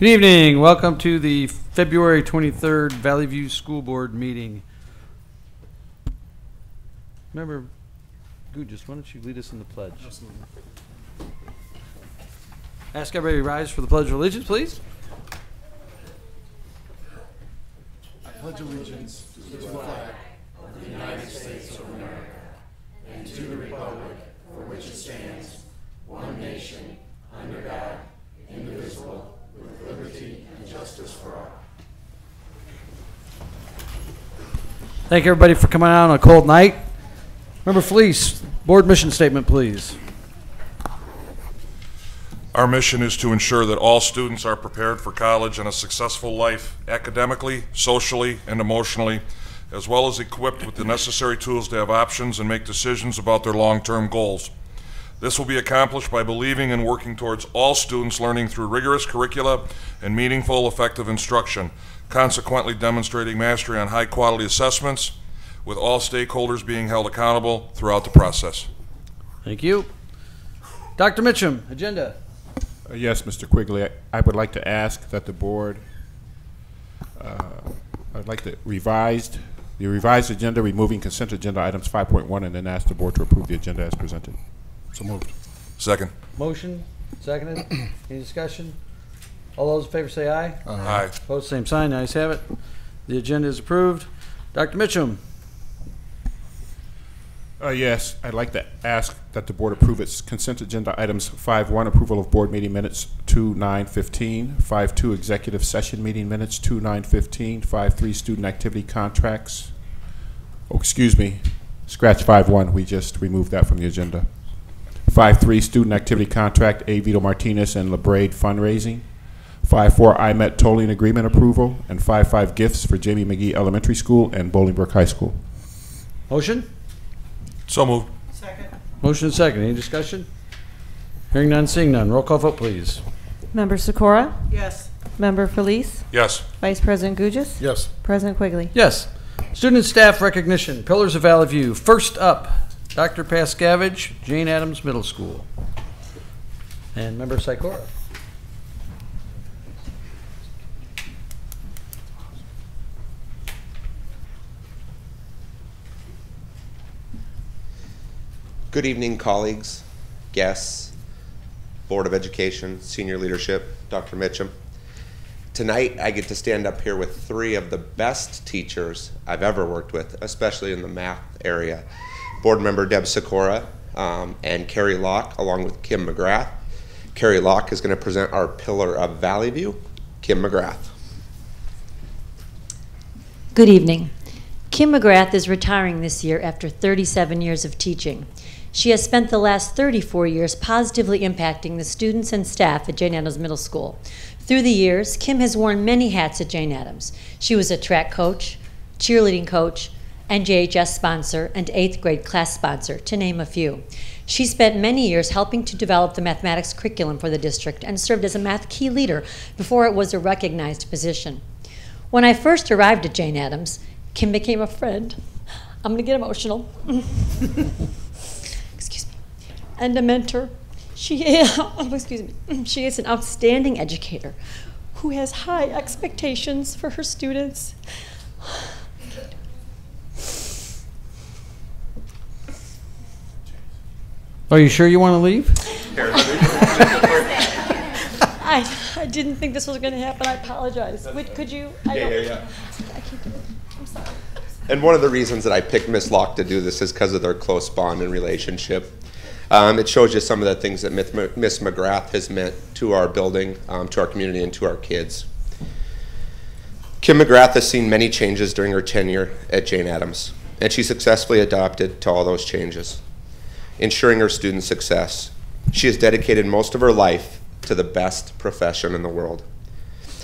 Good evening. Welcome to the February 23rd Valley View School Board meeting. Remember, Gujas, why don't you lead us in the pledge? Absolutely. Ask everybody to rise for the Pledge of Allegiance, please. I pledge allegiance to the flag of the United States of America and to the republic for which it stands, one nation, under God, indivisible, with liberty and justice for all. Thank everybody for coming out on a cold night. Member Fleece, board mission statement, please. Our mission is to ensure that all students are prepared for college and a successful life, academically, socially, and emotionally, as well as equipped with the necessary tools to have options and make decisions about their long-term goals. This will be accomplished by believing and working towards all students learning through rigorous curricula and meaningful, effective instruction, consequently demonstrating mastery on high-quality assessments, with all stakeholders being held accountable throughout the process. Thank you. Dr. Mitchum, agenda. Yes, Mr. Quigley, I would like to ask that the board, I'd like the revised agenda, removing consent agenda items 5.1, and then ask the board to approve the agenda as presented. So moved. Second. Motion, seconded. Any discussion? All those in favor say aye. Aye. Opposed, same sign. Ayes have it. The agenda is approved. Dr. Mitchum. Yes, I'd like to ask that the board approve its consent agenda items 5.1, approval of board meeting minutes 2/9/15, 5.2, executive session meeting minutes 2/9/15, 5.3, student activity contracts. Oh, excuse me, scratch 5.1. We just removed that from the agenda. 5.3, student activity contract, A. Vito Martinez and LeBraid fundraising. 5.4, IMET tolling agreement approval, and 5.5, gifts for Jamie McGee Elementary School and Bolingbrook High School. Motion? So moved. Second. Motion and second. Any discussion? Hearing none, seeing none. Roll call vote, please. Member Sikora? Yes. Member Felice? Yes. Vice President Gujas? Yes. President Quigley? Yes. Student and staff recognition, Pillars of Valley View. First up, Dr. Pascavage, Jane Addams Middle School. And Member Sikora. Good evening, colleagues, guests, Board of Education, senior leadership, Dr. Mitchum. Tonight, I get to stand up here with three of the best teachers I've ever worked with, especially in the math area. Board member Deb Sikora and Carrie Locke, along with Kim McGrath. Carrie Locke is going to present our Pillar of Valley View. Kim McGrath. Good evening. Kim McGrath is retiring this year after 37 years of teaching. She has spent the last 34 years positively impacting the students and staff at Jane Addams Middle School. Through the years, Kim has worn many hats at Jane Addams. She was a track coach, cheerleading coach, NJHS sponsor, and 8th grade class sponsor, to name a few. She spent many years helping to develop the mathematics curriculum for the district and served as a math key leader before it was a recognized position. When I first arrived at Jane Addams, Kim became a friend. I'm gonna get emotional. And a mentor. She is an outstanding educator who has high expectations for her students. Are you sure you want to leave? I didn't think this was going to happen. I apologize. Wait, could you? Yeah. I can't do it. I'm sorry. And one of the reasons that I picked Miss Locke to do this is because of their close bond and relationship. It shows you some of the things that Miss McGrath has meant to our building, to our community, and to our kids. Kim McGrath has seen many changes during her tenure at Jane Addams, and she successfully adapted to all those changes, ensuring her students' success. She has dedicated most of her life to the best profession in the world.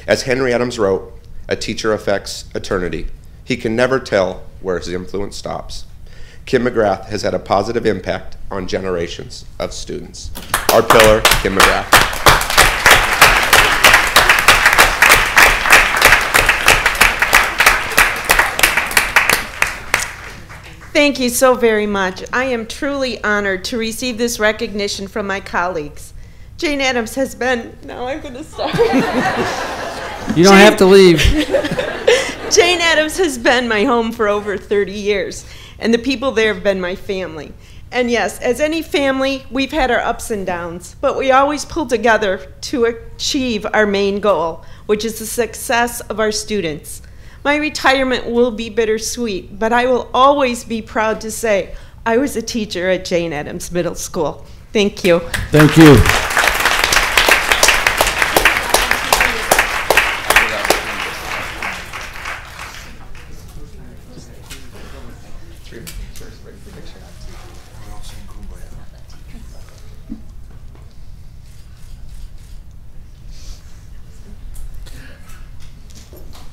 As Henry Adams wrote, "A teacher affects eternity. He can never tell where his influence stops." Kim McGrath has had a positive impact on generations of students. Our pillar, Kim McGrath. Thank you so very much. I am truly honored to receive this recognition from my colleagues. Jane Addams has been, now I'm going to start. You don't have to leave. Jane Addams has been my home for over 30 years, and the people there have been my family. And yes, as any family, we've had our ups and downs, but we always pull together to achieve our main goal, which is the success of our students. My retirement will be bittersweet, but I will always be proud to say I was a teacher at Jane Addams Middle School. Thank you. Thank you.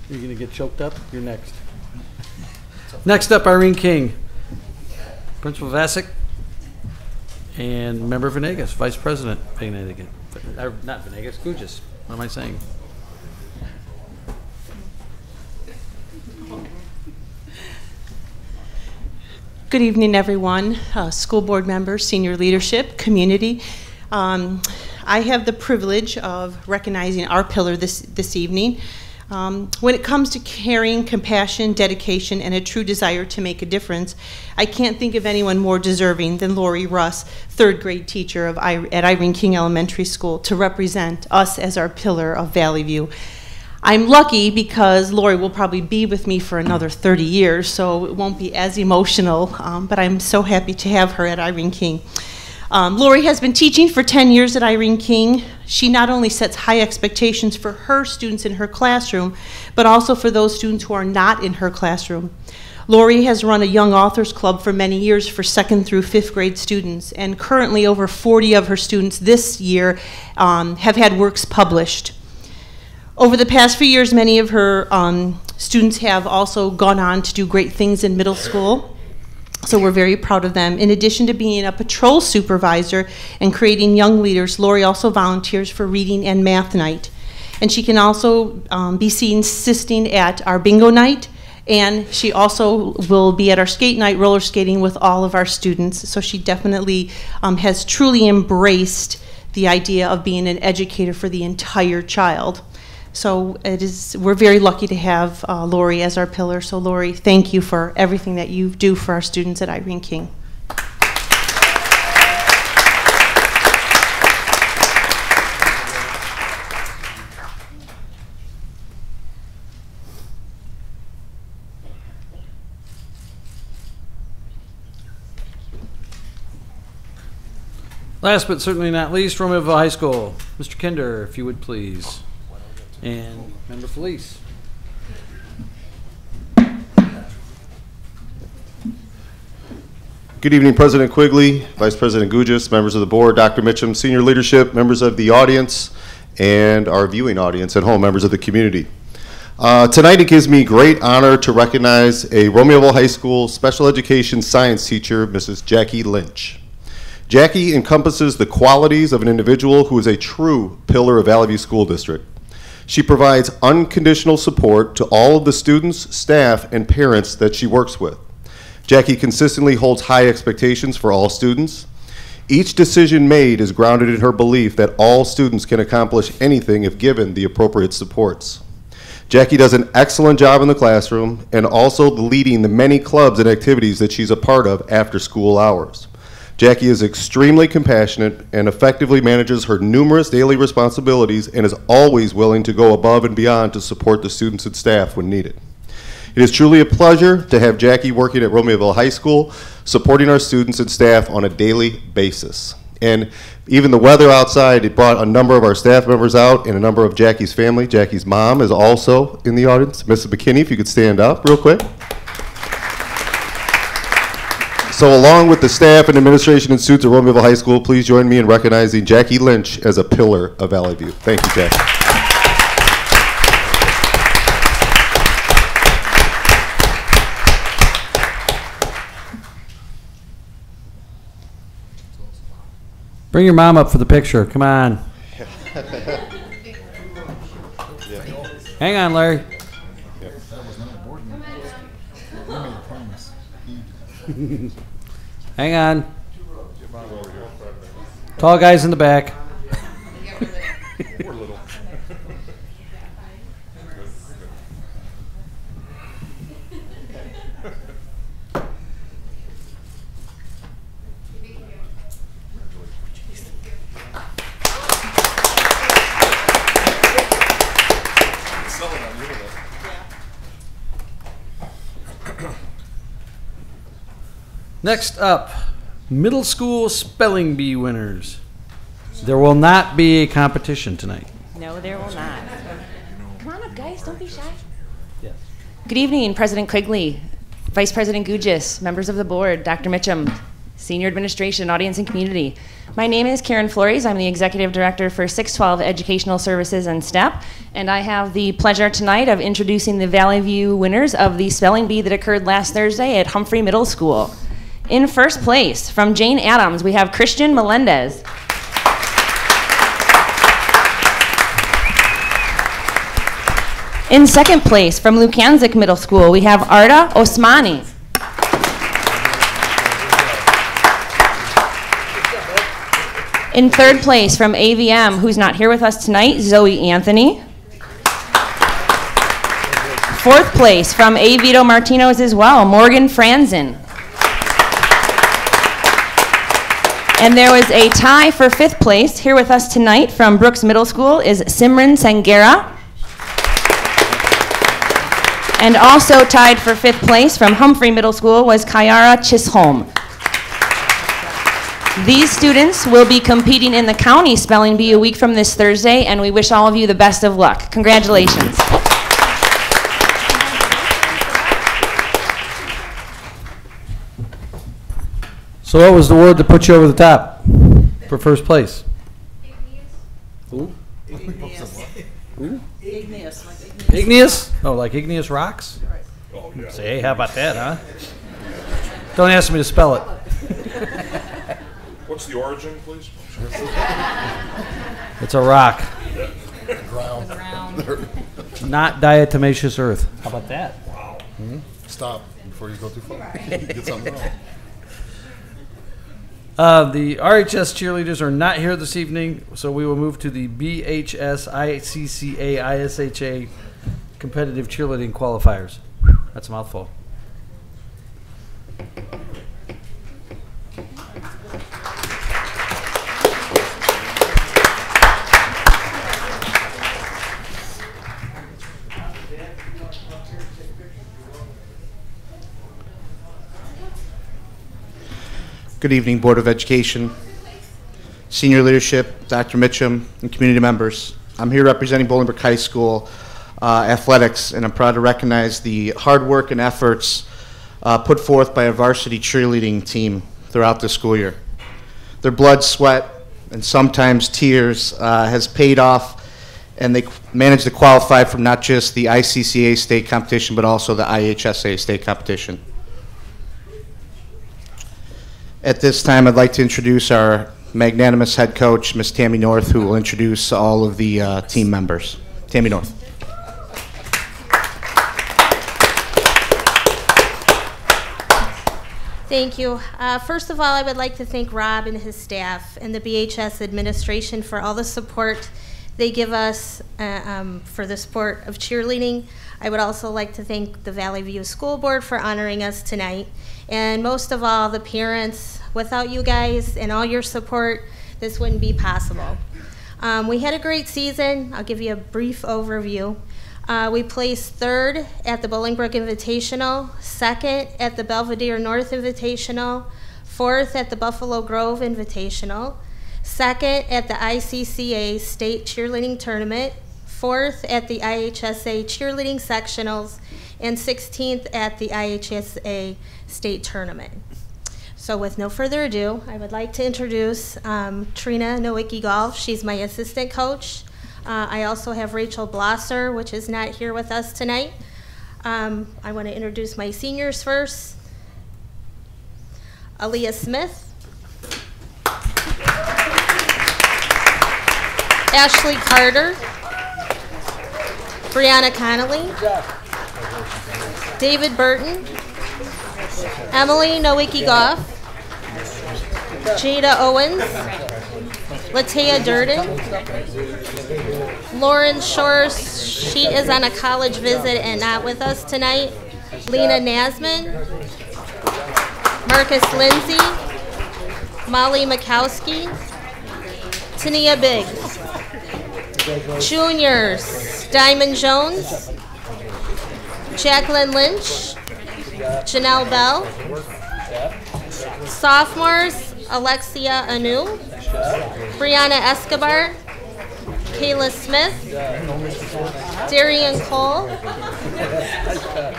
You're going to get choked up? You're next. Next up, Irene King, Principal Vasic, and Member Venegas, Vice President Venegas. Not Venegas, Gugis. What am I saying? Good evening, everyone, school board members, senior leadership, community. I have the privilege of recognizing our pillar this evening. When it comes to caring, compassion, dedication, and a true desire to make a difference, I can't think of anyone more deserving than Lori Russ, third grade teacher at Irene King Elementary School, to represent us as our pillar of Valley View. I'm lucky because Lori will probably be with me for another 30 years, so it won't be as emotional, but I'm so happy to have her at Irene King. Lori has been teaching for 10 years at Irene King. She not only sets high expectations for her students in her classroom, but also for those students who are not in her classroom. Lori has run a Young Authors Club for many years for 2nd through 5th grade students, and currently over 40 of her students this year have had works published. Over the past few years, many of her students have also gone on to do great things in middle school. So we're very proud of them. In addition to being a patrol supervisor and creating young leaders, Lori also volunteers for reading and math night. And she can also be seen assisting at our bingo night, and she also will be at our skate night roller skating with all of our students. So she definitely has truly embraced the idea of being an educator for the entire child. So we're very lucky to have Lori as our pillar. So Lori, thank you for everything that you do for our students at Irene King. Last but certainly not least, Romeoville High School. Mr. Kinder, if you would please. And Member Felice. Good evening, President Quigley, Vice President Gugis, members of the board, Dr. Mitchum, senior leadership, members of the audience, and our viewing audience at home, members of the community. Tonight it gives me great honor to recognize a Romeoville High School special education science teacher, Mrs. Jackie Lynch. Jackie encompasses the qualities of an individual who is a true pillar of Valley View School District. She provides unconditional support to all of the students, staff, and parents that she works with. Jackie consistently holds high expectations for all students. Each decision made is grounded in her belief that all students can accomplish anything if given the appropriate supports. Jackie does an excellent job in the classroom and also leading the many clubs and activities that she's a part of after school hours. Jackie is extremely compassionate and effectively manages her numerous daily responsibilities and is always willing to go above and beyond to support the students and staff when needed. It is truly a pleasure to have Jackie working at Romeoville High School, supporting our students and staff on a daily basis. And even the weather outside, it brought a number of our staff members out and a number of Jackie's family. Jackie's mom is also in the audience. Mrs. McKinney, if you could stand up real quick. So along with the staff and administration and students at Romeoville High School, please join me in recognizing Jackie Lynch as a pillar of Valley View. Thank you, Jackie. Bring your mom up for the picture. Come on. Hang on, Larry. Hang on. Tall guys in the back. Next up, middle school spelling bee winners. There will not be a competition tonight. No, there will not. Come on up, guys. Don't be shy. Yes. Good evening, President Quigley, Vice President Gugis, members of the board, Dr. Mitchum, senior administration, audience, and community. My name is Karen Flores. I'm the Executive Director for 612 Educational Services and STEP, and I have the pleasure tonight of introducing the Valley View winners of the spelling bee that occurred last Thursday at Humphrey Middle School. In first place, from Jane Addams, we have Christian Melendez. In second place, from Lukanzik Middle School, we have Arda Osmani. In third place, from AVM, who's not here with us tonight, Zoe Anthony. Fourth place, from A. Vito Martino's as well, Morgan Franzen. And there was a tie for fifth place. Here with us tonight from Brooks Middle School is Simran Sangera. And also tied for fifth place from Humphrey Middle School was Kyara Chisholm. These students will be competing in the county spelling bee a week from this Thursday, and we wish all of you the best of luck. Congratulations. So what was the word that put you over the top for first place? Igneous? Oh, like igneous rocks? Oh, yeah. Say, hey, how about that, huh? Don't ask me to spell it. What's the origin, please? It's a rock. Ground. Not diatomaceous earth. How about that? Wow. Stop before you go too far. Get something wrong. The RHS cheerleaders are not here this evening, so we will move to the BHS ICCA ISHA competitive cheerleading qualifiers. Whew, that's a mouthful. Good evening, Board of Education, senior leadership, Dr. Mitchum, and community members. I'm here representing Bolingbrook High School athletics, and I'm proud to recognize the hard work and efforts put forth by our varsity cheerleading team throughout the school year. Their blood, sweat, and sometimes tears has paid off, and they managed to qualify for not just the ICCA state competition, but also the IHSA state competition. At this time, I'd like to introduce our magnanimous head coach, Ms. Tammy North, who will introduce all of the team members. Tammy North. Thank you. First of all, I would like to thank Rob and his staff and the BHS administration for all the support they give us for the sport of cheerleading. I would also like to thank the Valley View School Board for honoring us tonight. And most of all, the parents. Without you guys and all your support, this wouldn't be possible. We had a great season. I'll give you a brief overview. We placed third at the Bolingbrook Invitational, second at the Belvedere North Invitational, fourth at the Buffalo Grove Invitational, second at the ICCA State Cheerleading Tournament, fourth at the IHSA Cheerleading Sectionals, and 16th at the IHSA State Tournament. So with no further ado, I would like to introduce Trina Nowicki Golf. She's my assistant coach. I also have Rachel Blosser, which is not here with us tonight. I want to introduce my seniors first. Aaliyah Smith. Ashley Carter. Brianna Connolly. David Burton. Emily Nowicki Goff. Jada Owens, Latea Durden, Lauren Shores, she is on a college visit and not with us tonight, Lena Nasman, Marcus Lindsay, Molly Mikowski, Tania Biggs, Juniors, Diamond Jones, Jacqueline Lynch, Janelle Bell, Sophomores, Alexia Anu, Brianna Escobar, Kayla Smith, Darian Cole,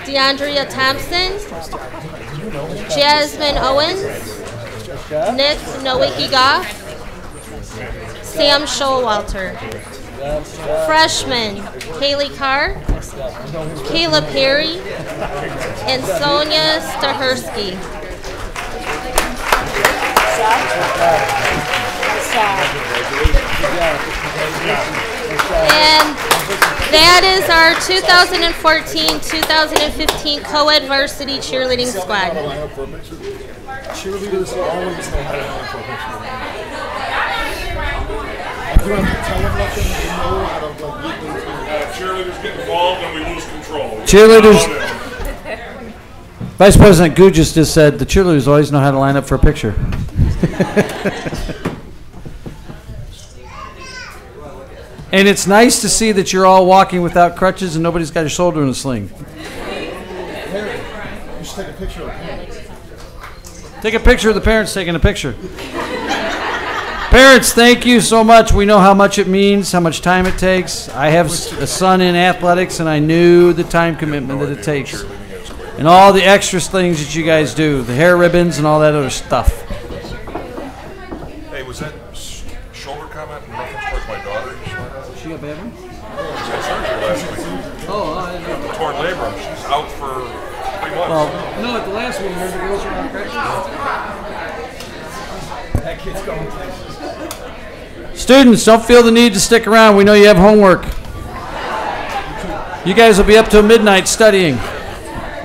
DeAndrea Thompson, Jasmine Owens, Nick Nowicki Goff, Sam Showalter. Freshmen, Haley Carr, Kayla Perry, and Sonia Stahersky. And that is our 2014-2015 co-ed varsity cheerleading squad. Cheerleaders always know how to line up for a picture. You don't have to tell them nothing, you know how to get things done. Cheerleaders get involved and we lose control. Cheerleaders. Vice President Gugis just said the cheerleaders always know how to line up for a picture. And it's nice to see that you're all walking without crutches and nobody's got your shoulder in a sling. Harry, you should take a picture of the parents. Take a picture of the parents taking a picture. Parents, thank you so much. We know how much it means, how much time it takes. I have a son in athletics, and I knew the time commitment that it takes. And all the extra things that you guys do, the hair ribbons and all that other stuff. Hey, was that shoulder comment in reference towards my daughter? She got bad one? She had surgery last week. Oh, I didn't know. Torn labrum. She's out for 3 months. Well, no, at the last one, remember the girls were on crutches? That kid's going places. Students, don't feel the need to stick around. We know you have homework. You guys will be up till midnight studying,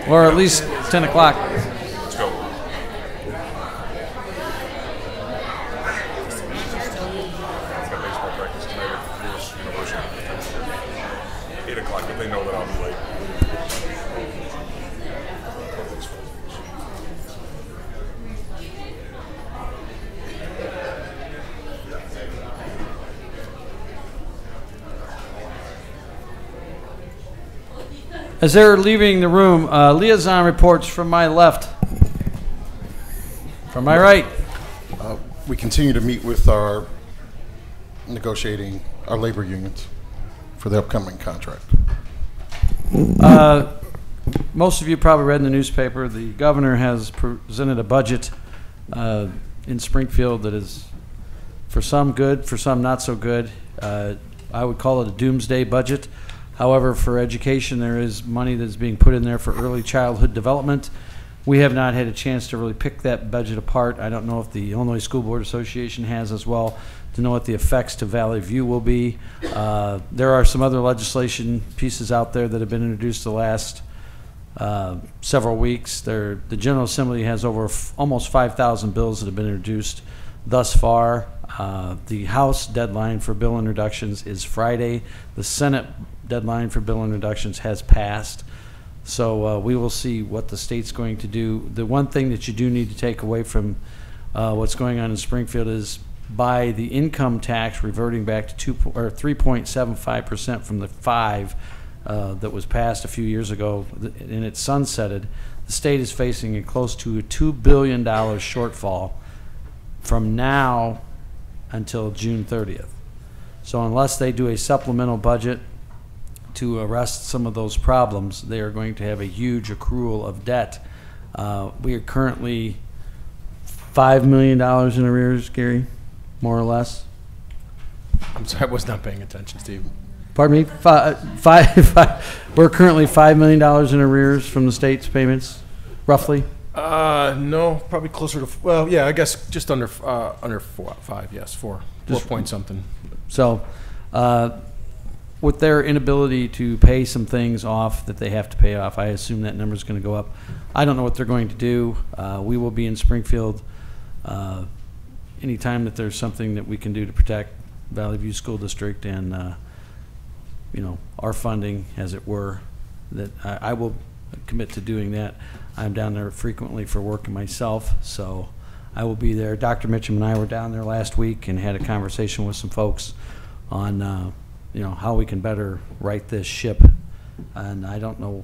or at least 10 o'clock. Let's go. I've got baseball practice tonight at Pierce University. 8 o'clock, but they know that I'll be late. As they're leaving the room, liaison reports from my left. From my right. We continue to meet with our negotiating our labor unions for the upcoming contract. Most of you probably read in the newspaper, the governor has presented a budget in Springfield that is for some good, for some not so good. I would call it a doomsday budget. However, for education, there is money that is being put in there for early childhood development. We have not had a chance to really pick that budget apart. I don't know if the Illinois School Board Association has as well, to know what the effects to Valley View will be. There are some other legislation pieces out there that have been introduced the last several weeks. The General Assembly has over almost 5,000 bills that have been introduced thus far. The House deadline for bill introductions is Friday. The Senate deadline for bill introductions has passed. So we will see what the state's going to do. The one thing that you do need to take away from what's going on in Springfield is by the income tax reverting back to 3.75% from the 5 that was passed a few years ago, and it's sunsetted, the state is facing a close to a $2 billion shortfall from now until June 30th. So unless they do a supplemental budget to arrest some of those problems, they are going to have a huge accrual of debt. We are currently $5 million in arrears, Gary, more or less. I'm sorry, I was not paying attention, Steve. Pardon me? We're currently $5 million in arrears from the state's payments, roughly. No, probably closer to, well, yeah, I guess just under 4, 5, yes, 4 point something. So, with their inability to pay some things off that they have to pay off, I assume that number is going to go up. I don't know what they're going to do. We will be in Springfield anytime that there's something that we can do to protect Valley View School District and our funding, as it were. That I will commit to doing that. I'm down there frequently for work myself, so I will be there. Dr. Mitchum and I were down there last week and had a conversation with some folks on how we can better right this ship, and I don't know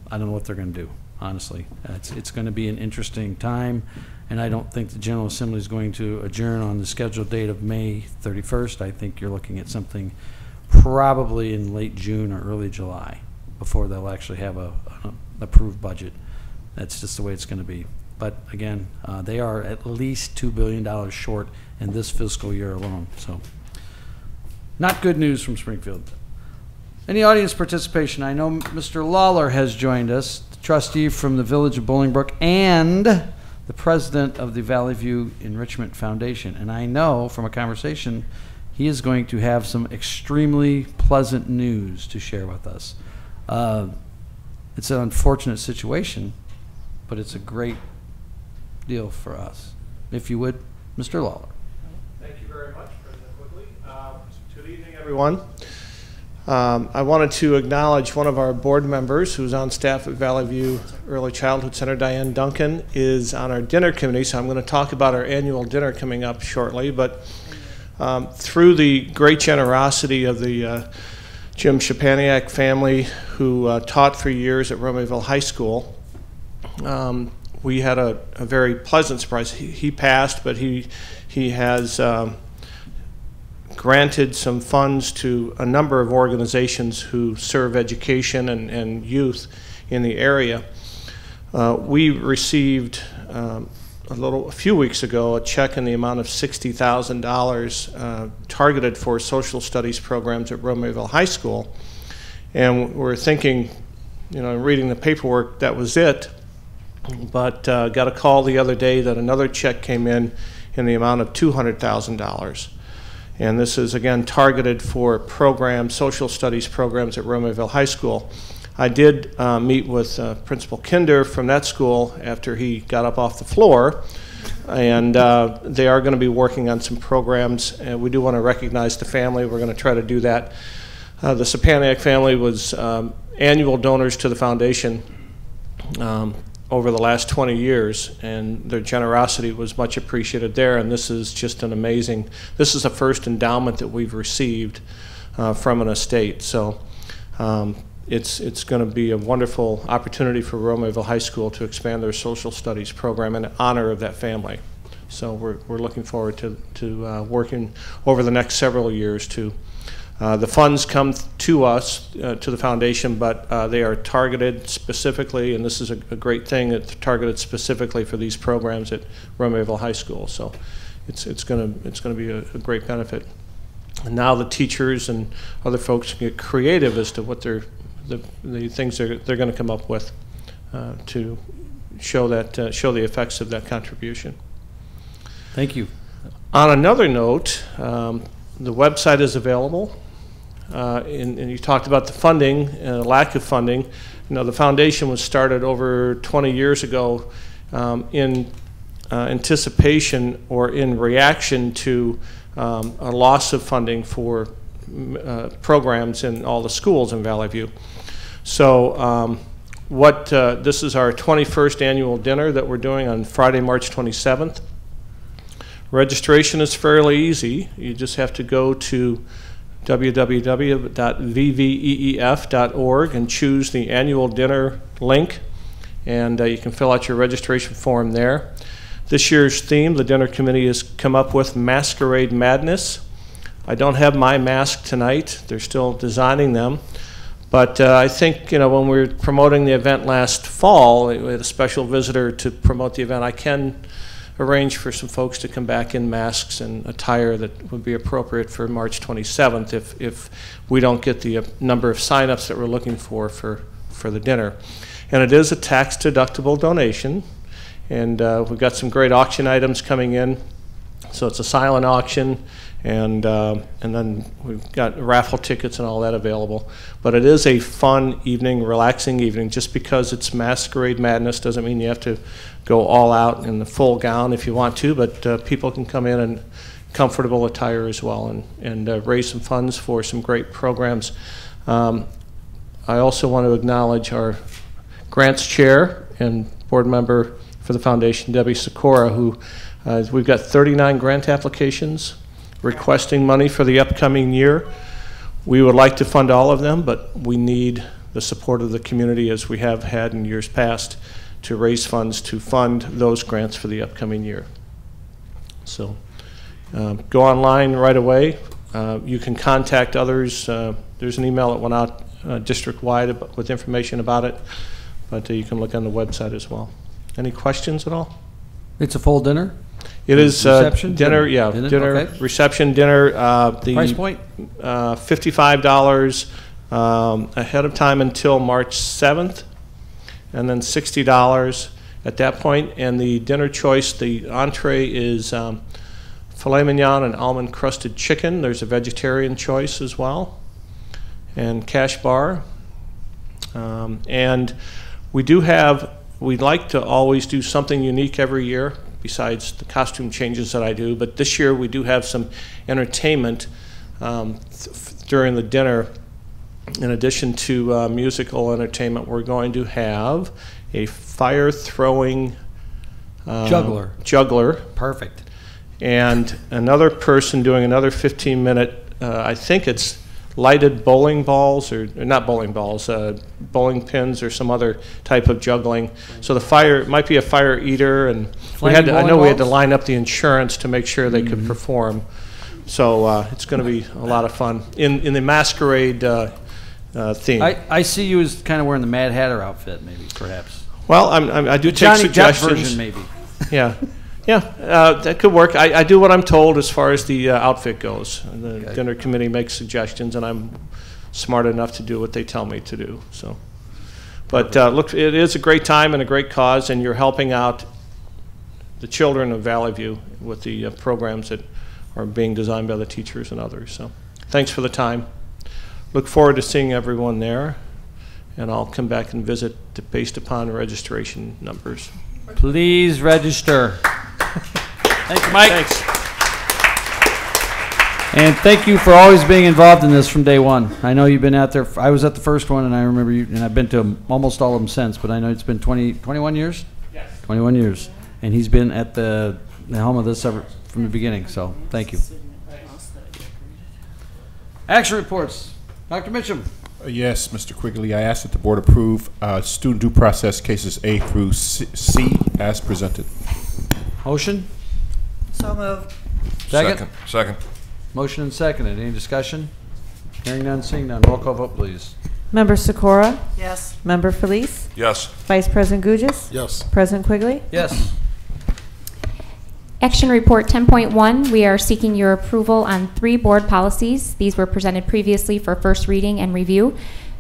what they're going to do. honestly. It's going to be an interesting time, and I don't think the General Assembly is going to adjourn on the scheduled date of May 31st. I think you're looking at something probably in late June or early July before they'll actually have an approved budget. That's just the way it's going to be. But again, they are at least $2 billion short in this fiscal year alone. So not good news from Springfield. Any audience participation? I know Mr. Lawler has joined us, the trustee from the Village of Bolingbrook and the president of the Valley View Enrichment Foundation. And I know from a conversation he is going to have some extremely pleasant news to share with us. It's an unfortunate situation, but it's a great deal for us. If you would, Mr. Lawler. Thank you very much, President Quigley. Good evening, everyone. I wanted to acknowledge one of our board members who's on staff at Valley View Early Childhood Center. Diane Duncan is on our dinner committee, so I'm going to talk about our annual dinner coming up shortly. But through the great generosity of the Jim Shapaniak family, who taught for years at Romeoville High School, we had a very pleasant surprise. He passed, but he has granted some funds to a number of organizations who serve education and youth in the area. We received a few weeks ago a check in the amount of $60,000 targeted for social studies programs at Romeoville High School, and we're thinking, reading the paperwork, that was it. But got a call the other day that another check came in the amount of $200,000. And this is, again, targeted for programs, social studies programs at Romeoville High School. I did meet with Principal Kinder from that school after he got up off the floor, and they are going to be working on some programs, and we do want to recognize the family. We're going to try to do that. The Sapaniak family was annual donors to the foundation over the last 20 years, and their generosity was much appreciated there, and this is just an amazing, this is the first endowment that we've received from an estate. So it's going to be a wonderful opportunity for Romeoville High School to expand their social studies program in honor of that family. So we're looking forward to working over the next several years to the funds come to us, to the foundation, but they are targeted specifically, and this is a great thing, it's targeted specifically for these programs at Romeoville High School. So it's going to be a great benefit. And now the teachers and other folks can get creative as to what the things they're going to come up with to show the effects of that contribution. Thank you. On another note, the website is available. And you talked about the funding and lack of funding. The foundation was started over 20 years ago in anticipation or in reaction to a loss of funding for programs in all the schools in Valley View. So this is our 21st annual dinner that we're doing on Friday, March 27th. Registration is fairly easy. You just have to go to www.vveef.org and choose the annual dinner link, and you can fill out your registration form there. This year's theme, the dinner committee has come up with Masquerade Madness. I don't have my mask tonight. They're still designing them. But I think, when we were promoting the event last fall, we had a special visitor to promote the event. I can arrange for some folks to come back in masks and attire that would be appropriate for March 27th if we don't get the number of sign-ups that we're looking for the dinner. And it is a tax-deductible donation, and we've got some great auction items coming in. So it's a silent auction, and then we've got raffle tickets and all that available. But it is a fun evening, relaxing evening. Just because it's Masquerade Madness doesn't mean you have to go all out in the full gown if you want to, but people can come in in comfortable attire as well and raise some funds for some great programs. I also want to acknowledge our grants chair and board member for the foundation, Debbie Sikora, who we've got 39 grant applications requesting money for the upcoming year. We would like to fund all of them, but we need the support of the community as we have had in years past to raise funds to fund those grants for the upcoming year. So go online right away. You can contact others. There's an email that went out district-wide with information about it, but you can look on the website as well. Any questions at all? It's a full dinner? It is Reception? dinner, yeah, dinner, Okay. reception, dinner. The Price point? $55 ahead of time until March 7th, and then $60 at that point. And the dinner choice, the entree is filet mignon and almond crusted chicken. There's a vegetarian choice as well, and cash bar. And we'd like to always do something unique every year besides the costume changes that I do, but this year we do have some entertainment during the dinner. In addition to musical entertainment, we're going to have a fire throwing juggler. Perfect. And another person doing another 15-minute, I think it's lighted bowling balls, or not bowling balls, bowling pins or some other type of juggling. So the fire, it might be a fire eater, and we had to, I know we had to line up the insurance to make sure they could perform. So it's going to be a lot of fun in the masquerade theme. I see you as kind of wearing the Mad Hatter outfit, maybe, perhaps. Well, I do take Johnny Depp suggestions. version, maybe. Yeah. Yeah, that could work. I do what I'm told as far as the outfit goes. The dinner committee makes suggestions, and I'm smart enough to do what they tell me to do. So, but look, it is a great time and a great cause, and you're helping out the children of Valley View with the programs that are being designed by the teachers and others. So, thanks for the time. Look forward to seeing everyone there, and I'll come back and visit based upon registration numbers. Please register. Thank you, Mike. Thanks. And thank you for always being involved in this from day one. I know you've been out there. I was at the first one, and I remember you, and I've been to almost all of them since, but I know it's been 21 years? Yes. 21 years. And he's been at the helm of this ever from the beginning, so thank you. Action reports. Dr. Mitchum. Yes, Mr. Quigley, I ask that the board approve student due process cases A through C as presented. Motion? So moved. Second? Second. Motion and seconded. Any discussion? Hearing none, seeing none. Roll call vote, please. Member Sikora? Yes. Member Felice? Yes. Vice President Gugis? Yes. President Quigley? Yes. Action Report 10.1, we are seeking your approval on 3 board policies. These were presented previously for first reading and review.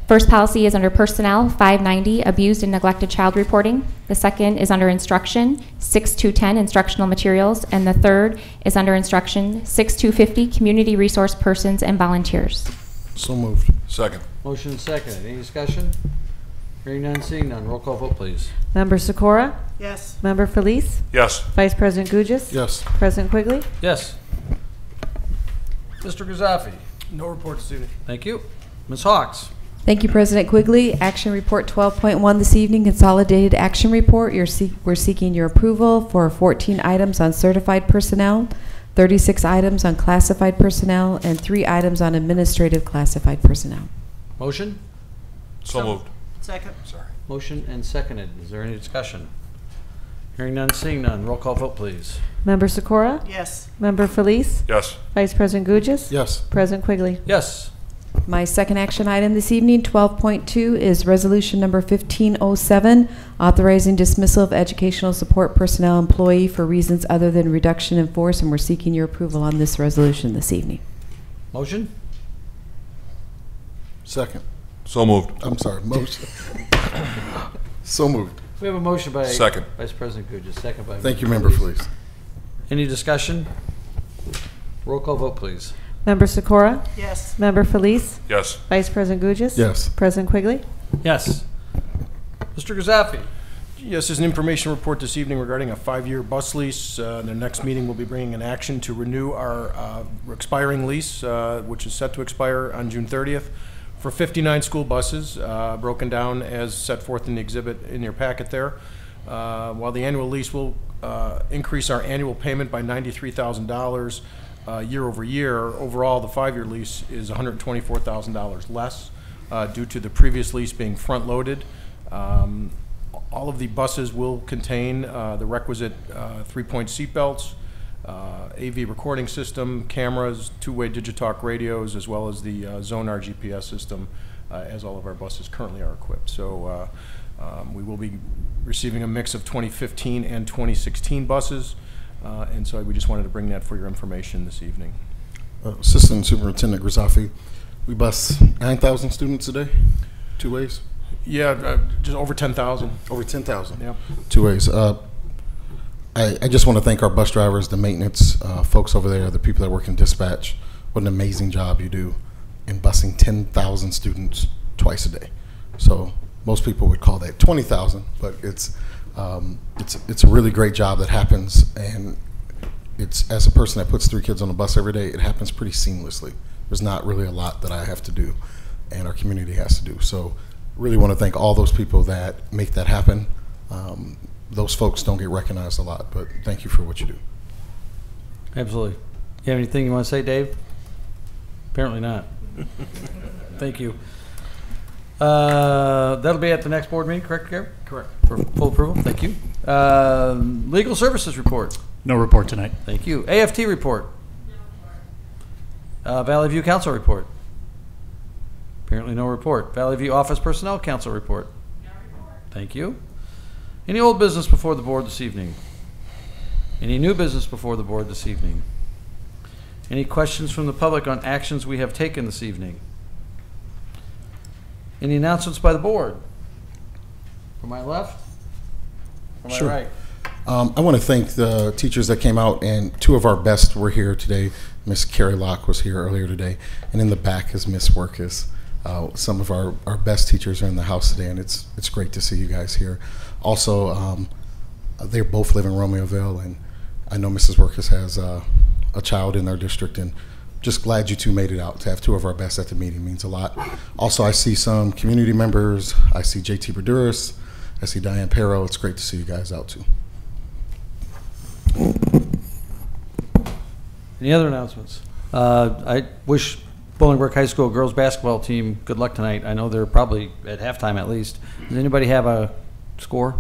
First policy is under Personnel, 590, Abused and Neglected Child Reporting. The second is under Instruction, 6210, Instructional Materials. And the third is under Instruction, 6250, Community Resource Persons and Volunteers. So moved. Second. Motion and seconded. Any discussion? Hearing none, seeing none. Roll call vote, please. Member Sikora? Yes. Member Felice? Yes. Vice President Gugis? Yes. President Quigley? Yes. Mr. Gazafi. No report this evening. Thank you. Ms. Hawks. Thank you, President Quigley. Action Report 12.1 this evening, Consolidated Action Report. We're seeking your approval for 14 items on certified personnel, 36 items on classified personnel, and 3 items on administrative classified personnel. Motion? So moved. Second. Sorry. Motion and seconded. Is there any discussion? Hearing none, seeing none. Roll call vote, please. Member Sikora? Yes. Member Felice? Yes. Vice President Gugis? Yes. President Quigley? Yes. My second action item this evening, 12.2, is Resolution Number 1507, authorizing dismissal of educational support personnel employee for reasons other than reduction in force, and we're seeking your approval on this resolution this evening. Motion? Second. So moved. I'm sorry. Motion. So moved. We have a motion by Second. Vice President Gugis, second by Thank you, Member Felice. Any discussion? Roll call vote, please. Member Sikora? Yes. Member Felice? Yes. Vice President Gugis? Yes. President Quigley? Yes. Mr. Gazafi. Yes, there's an information report this evening regarding a 5-year bus lease. In the next meeting, we'll be bringing an action to renew our expiring lease, which is set to expire on June 30th, for 59 school buses, broken down as set forth in the exhibit in your packet there. While the annual lease will increase our annual payment by $93,000 year over year, overall the 5-year lease is $124,000 less. due to the previous lease being front-loaded. All of the buses will contain the requisite 3-point seatbelts, AV recording system, cameras, two-way Digitalk radios, as well as the Zonar GPS system, as all of our buses currently are equipped. So we will be receiving a mix of 2015 and 2016 buses, and so we just wanted to bring that for your information this evening. Assistant Superintendent Grisafi, we bus 9,000 students a day, two ways? Yeah, just over 10,000. Over 10,000? Yeah. Two ways. I just want to thank our bus drivers, the maintenance folks over there, the people that work in dispatch. What an amazing job you do in busing 10,000 students twice a day. So most people would call that 20,000, but it's a really great job that happens, and it's, as a person that puts 3 kids on a bus every day, it happens pretty seamlessly. There's not really a lot that I have to do and our community has to do. So really want to thank all those people that make that happen. Those folks don't get recognized a lot, but thank you for what you do. Absolutely. You have anything you want to say, Dave? Apparently not. Thank you. That'll be at the next board meeting, correct, Gary? Correct. For full approval, thank you. Legal services report. No report tonight. Thank you. AFT report. Valley View Council report. Apparently no report. Valley View Office Personnel Council report. No report. Thank you. Any old business before the board this evening? Any new business before the board this evening? Any questions from the public on actions we have taken this evening? Any announcements by the board? From my left? From my right? I want to thank the teachers that came out, and 2 of our best were here today. Miss Carrie Locke was here earlier today, and in the back is Miss Workis. Some of our best teachers are in the house today, and it's great to see you guys here. Also, they both live in Romeoville, and I know Mrs. Workis has a child in their district, and just glad you 2 made it out. To have 2 of our best at the meeting means a lot. Also, I see some community members. I see JT Berduris. I see Diane Perro. It's great to see you guys out too. Any other announcements? I wish Bolingbrook High School girls basketball team good luck tonight. I know they're probably at halftime at least. Does anybody have a score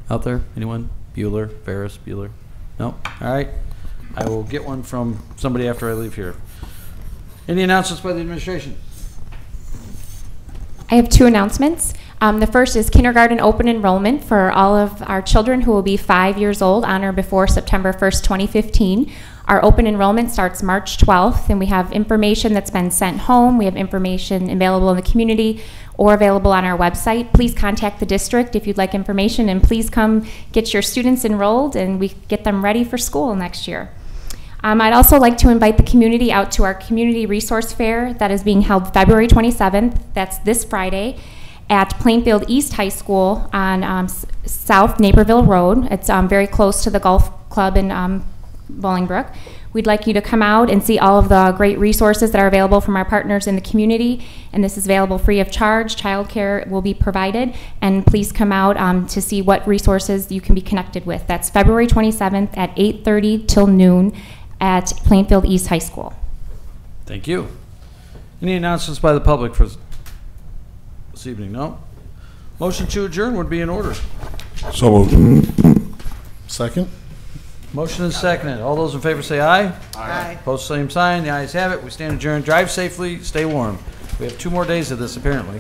out there? Anyone? Bueller, Ferris, Bueller? No? All right. I will get one from somebody after I leave here. Any announcements by the administration? I have 2 announcements. The first is kindergarten open enrollment for all of our children who will be 5 years old on or before September 1st, 2015. Our open enrollment starts March 12th, and we have information that's been sent home. We have information available in the community or available on our website. Please contact the district if you'd like information, and please come get your students enrolled and we get them ready for school next year. I'd also like to invite the community out to our community resource fair that is being held February 27th. That's this Friday at Plainfield East High School on South Naperville Road. It's very close to the golf club in Bolingbrook. We'd like you to come out and see all of the great resources that are available from our partners in the community, and this is available free of charge. Childcare will be provided, and please come out to see what resources you can be connected with. That's February 27th at 8:30 till noon at Plainfield East High School. Thank you. Any announcements by the public for this evening? No? Motion to adjourn would be in order. So moved. Second. Motion is seconded. All those in favor say aye. Aye. Opposed, same sign. The ayes have it. We stand adjourned. Drive safely. Stay warm. We have 2 more days of this, apparently.